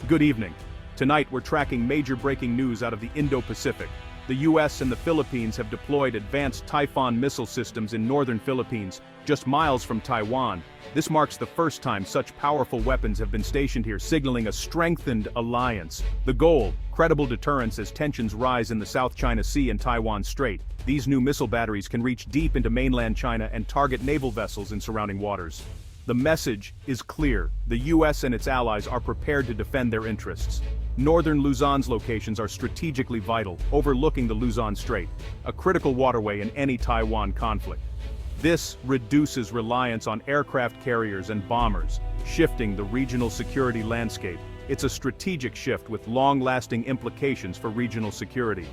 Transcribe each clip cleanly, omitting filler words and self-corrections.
Good evening. Tonight we're tracking major breaking news out of the Indo-Pacific. The US and the Philippines have deployed advanced Typhoon missile systems in northern Philippines, just miles from Taiwan. This marks the first time such powerful weapons have been stationed here, signaling a strengthened alliance. The goal, credible deterrence as tensions rise in the South China Sea and Taiwan Strait. These new missile batteries can reach deep into mainland China and target naval vessels in surrounding waters. The message is clear. The US and its allies are prepared to defend their interests. Northern Luzon's locations are strategically vital, overlooking the Luzon Strait, a critical waterway in any Taiwan conflict. This reduces reliance on aircraft carriers and bombers, shifting the regional security landscape. It's a strategic shift with long-lasting implications for regional security.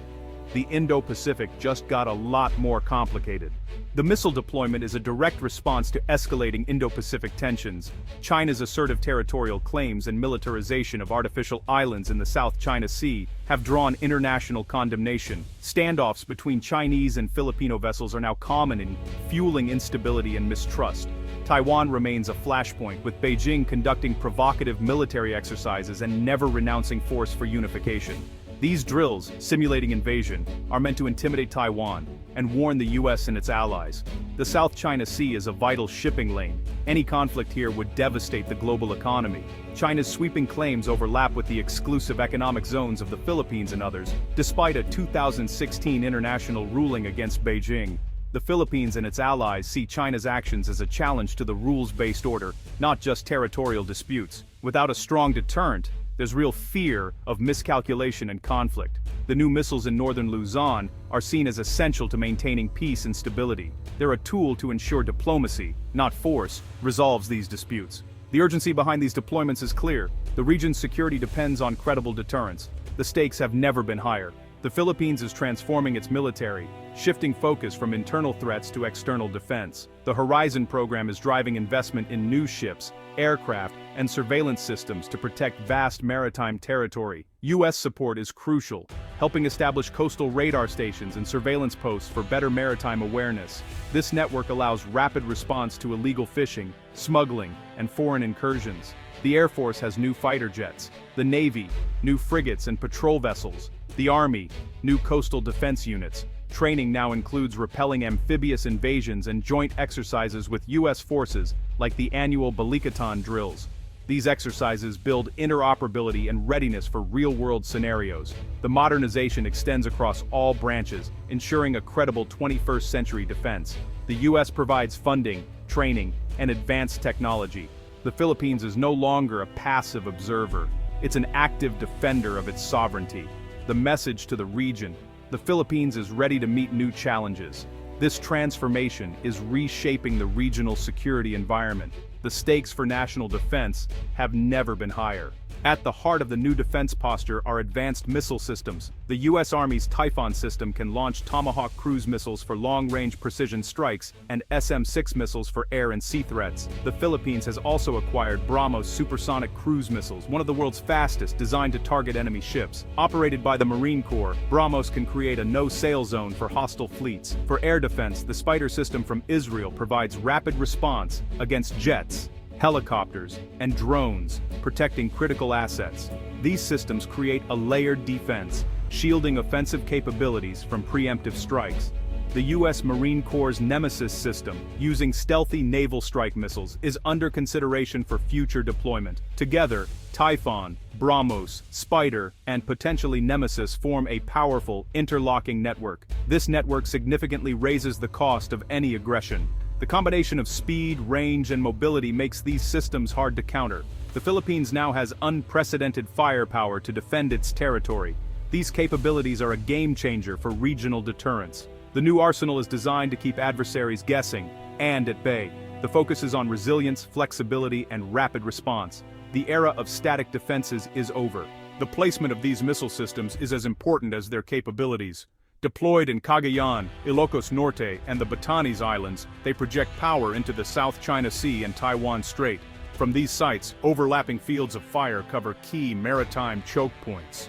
The Indo-Pacific just got a lot more complicated. The missile deployment is a direct response to escalating Indo-Pacific tensions. China's assertive territorial claims and militarization of artificial islands in the South China Sea have drawn international condemnation. Standoffs between Chinese and Filipino vessels are now common in fueling instability and mistrust. Taiwan remains a flashpoint, with Beijing conducting provocative military exercises and never renouncing force for unification. These drills, simulating invasion, are meant to intimidate Taiwan and warn the US and its allies. The South China Sea is a vital shipping lane. Any conflict here would devastate the global economy. China's sweeping claims overlap with the exclusive economic zones of the Philippines and others. Despite a 2016 international ruling against Beijing, the Philippines and its allies see China's actions as a challenge to the rules-based order, not just territorial disputes. Without a strong deterrent, there's real fear of miscalculation and conflict. The new missiles in northern Luzon are seen as essential to maintaining peace and stability. They're a tool to ensure diplomacy, not force, resolves these disputes. The urgency behind these deployments is clear. The region's security depends on credible deterrence. The stakes have never been higher. The Philippines is transforming its military, shifting focus from internal threats to external defense. The Horizon program is driving investment in new ships, aircraft, and surveillance systems to protect vast maritime territory. US support is crucial, helping establish coastal radar stations and surveillance posts for better maritime awareness. This network allows rapid response to illegal fishing, smuggling, and foreign incursions. The Air Force has new fighter jets, the Navy, new frigates and patrol vessels, the Army, new coastal defense units. Training now includes repelling amphibious invasions and joint exercises with US forces, like the annual Balikatan drills. These exercises build interoperability and readiness for real-world scenarios. The modernization extends across all branches, ensuring a credible 21st century defense. The US provides funding, training, and advanced technology. The Philippines is no longer a passive observer. It's an active defender of its sovereignty. The message to the region: the Philippines is ready to meet new challenges. This transformation is reshaping the regional security environment. The stakes for national defense have never been higher. At the heart of the new defense posture are advanced missile systems. The US Army's Typhoon system can launch Tomahawk cruise missiles for long-range precision strikes and SM-6 missiles for air and sea threats. The Philippines has also acquired BrahMos supersonic cruise missiles, one of the world's fastest, designed to target enemy ships. Operated by the Marine Corps, BrahMos can create a no-sail zone for hostile fleets. For air defense, the Spider system from Israel provides rapid response against jets, helicopters, and drones, protecting critical assets. These systems create a layered defense, shielding offensive capabilities from preemptive strikes. The US Marine Corps' Nemesis system, using stealthy naval strike missiles, is under consideration for future deployment. Together, Typhoon, BrahMos, Spider, and potentially Nemesis form a powerful, interlocking network. This network significantly raises the cost of any aggression. The combination of speed, range, and mobility makes these systems hard to counter. The Philippines now has unprecedented firepower to defend its territory. These capabilities are a game-changer for regional deterrence. The new arsenal is designed to keep adversaries guessing and at bay. The focus is on resilience, flexibility, and rapid response. The era of static defenses is over. The placement of these missile systems is as important as their capabilities. Deployed in Cagayan, Ilocos Norte, and the Batanes Islands, they project power into the South China Sea and Taiwan Strait. From these sites, overlapping fields of fire cover key maritime choke points.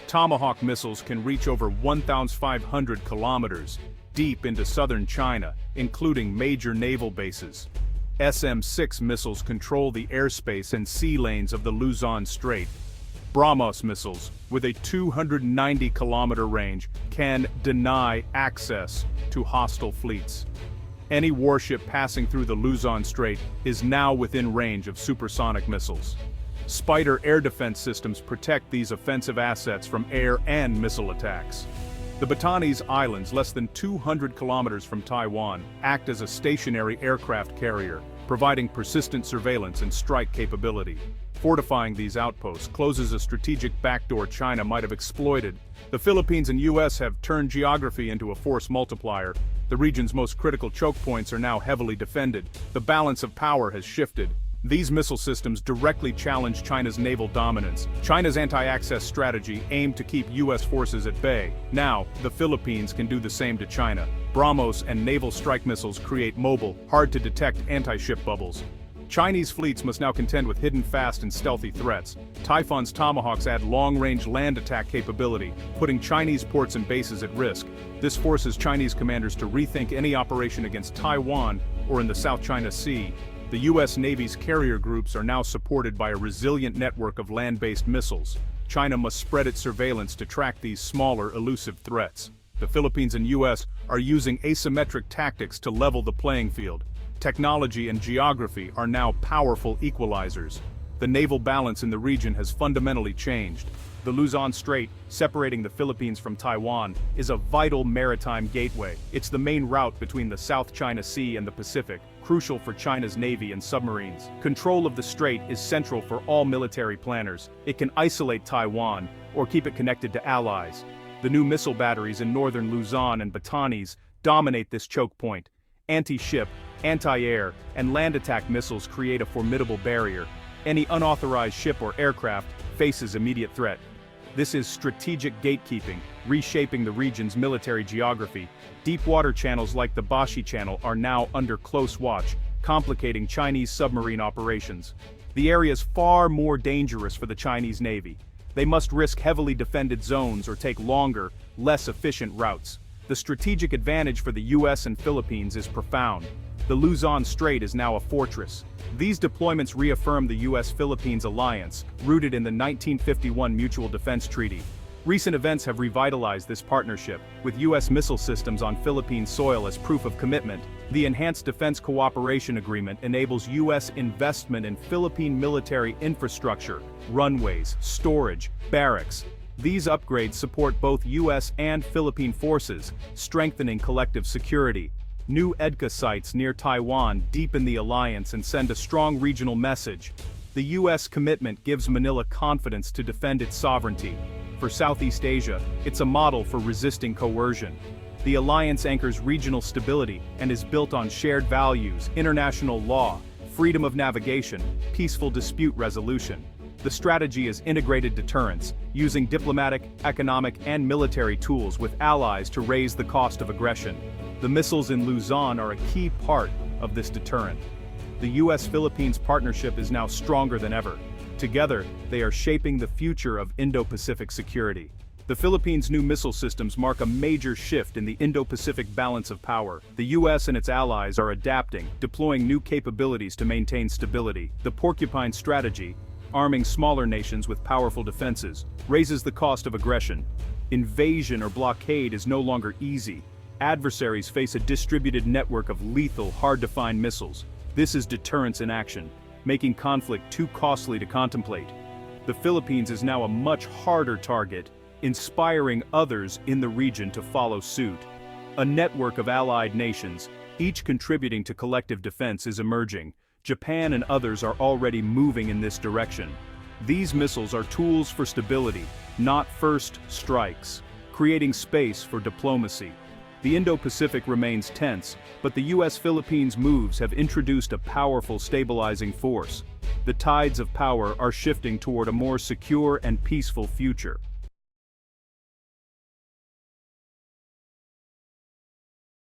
Tomahawk missiles can reach over 1,500 kilometers, deep into southern China, including major naval bases. SM-6 missiles control the airspace and sea lanes of the Luzon Strait. BrahMos missiles, with a 290-kilometer range, can deny access to hostile fleets. Any warship passing through the Luzon Strait is now within range of supersonic missiles. Spider air defense systems protect these offensive assets from air and missile attacks. The Batanes Islands, less than 200 kilometers from Taiwan, act as a stationary aircraft carrier, providing persistent surveillance and strike capability. Fortifying these outposts closes a strategic backdoor China might have exploited. The Philippines and US have turned geography into a force multiplier. The region's most critical choke points are now heavily defended. The balance of power has shifted. These missile systems directly challenge China's naval dominance. China's anti-access strategy aimed to keep US forces at bay. Now, the Philippines can do the same to China. BrahMos and naval strike missiles create mobile, hard-to-detect anti-ship bubbles. Chinese fleets must now contend with hidden fast and stealthy threats. Typhoon's Tomahawks add long-range land attack capability, putting Chinese ports and bases at risk. This forces Chinese commanders to rethink any operation against Taiwan or in the South China Sea. The US Navy's carrier groups are now supported by a resilient network of land-based missiles. China must spread its surveillance to track these smaller, elusive threats. The Philippines and US are using asymmetric tactics to level the playing field. Technology and geography are now powerful equalizers. The naval balance in the region has fundamentally changed. The Luzon Strait, separating the Philippines from Taiwan, is a vital maritime gateway. It's the main route between the South China Sea and the Pacific, crucial for China's navy and submarines. Control of the strait is central for all military planners. It can isolate Taiwan or keep it connected to allies. The new missile batteries in northern Luzon and Batanes dominate this choke point. Anti-ship, anti-air, and land attack missiles create a formidable barrier. Any unauthorized ship or aircraft faces immediate threat. This is strategic gatekeeping, reshaping the region's military geography. Deep water channels like the Bashi Channel are now under close watch, complicating Chinese submarine operations. The area is far more dangerous for the Chinese Navy. They must risk heavily defended zones or take longer, less efficient routes. The strategic advantage for the US and Philippines is profound. The Luzon Strait is now a fortress. These deployments reaffirm the US-Philippines alliance, rooted in the 1951 Mutual Defense Treaty. Recent events have revitalized this partnership, with US missile systems on Philippine soil as proof of commitment. The Enhanced Defense Cooperation Agreement enables US investment in Philippine military infrastructure, runways, storage, barracks. These upgrades support both US and Philippine forces, strengthening collective security. New EDCA sites near Taiwan deepen the alliance and send a strong regional message. The US commitment gives Manila confidence to defend its sovereignty. For Southeast Asia, it's a model for resisting coercion. The alliance anchors regional stability and is built on shared values, international law, freedom of navigation, peaceful dispute resolution. The strategy is integrated deterrence, using diplomatic, economic, and military tools with allies to raise the cost of aggression. The missiles in Luzon are a key part of this deterrent. The US-Philippines partnership is now stronger than ever. Together, they are shaping the future of Indo-Pacific security. The Philippines' new missile systems mark a major shift in the Indo-Pacific balance of power. The US and its allies are adapting, deploying new capabilities to maintain stability. The Porcupine strategy, arming smaller nations with powerful defenses, raises the cost of aggression. Invasion or blockade is no longer easy. Adversaries face a distributed network of lethal, hard-to-find missiles. This is deterrence in action, making conflict too costly to contemplate. The Philippines is now a much harder target, inspiring others in the region to follow suit. A network of allied nations, each contributing to collective defense, is emerging. Japan and others are already moving in this direction. These missiles are tools for stability, not first strikes, creating space for diplomacy. The Indo-Pacific remains tense, but the US-Philippines moves have introduced a powerful stabilizing force. The tides of power are shifting toward a more secure and peaceful future.